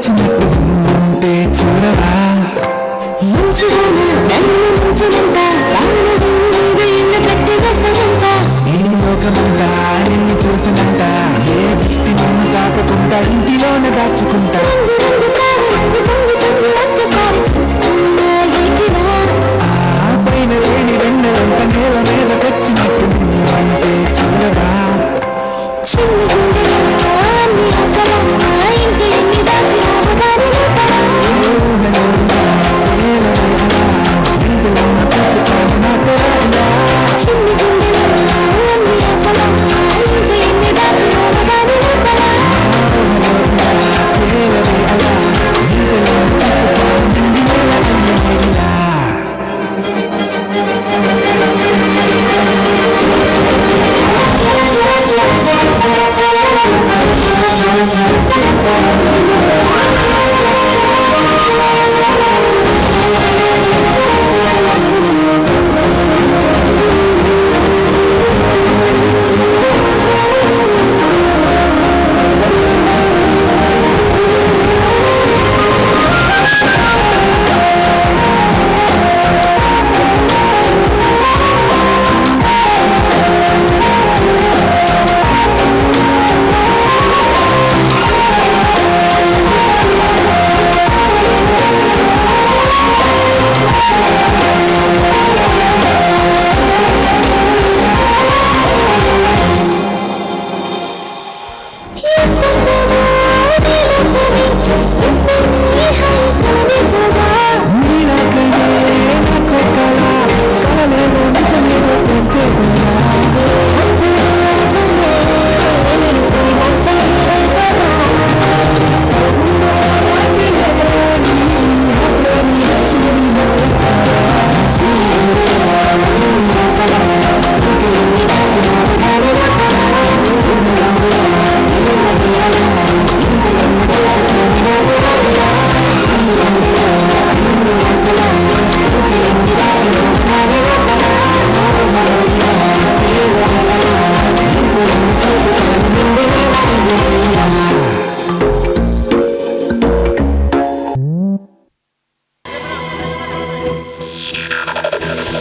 తెచ్చినట్టు ఉంటే చూడవా ఈ లోకమంతా నిన్ను చూసినంట ఏ దృష్టి నిన్ను తాకకుండా ఇంటిలోనే దాచుకుంటా ఆ పైన లేని వెన్నెలంత నేల మీద తెచ్చినట్టు అంటే చూడవా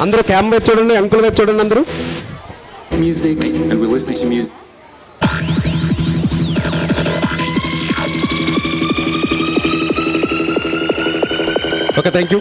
అందరూ క్యామ్ వైపు చూడండి, అంకుల్ వైపు చూడండి అందరూ. Music and we listen to music. Okay, thank you.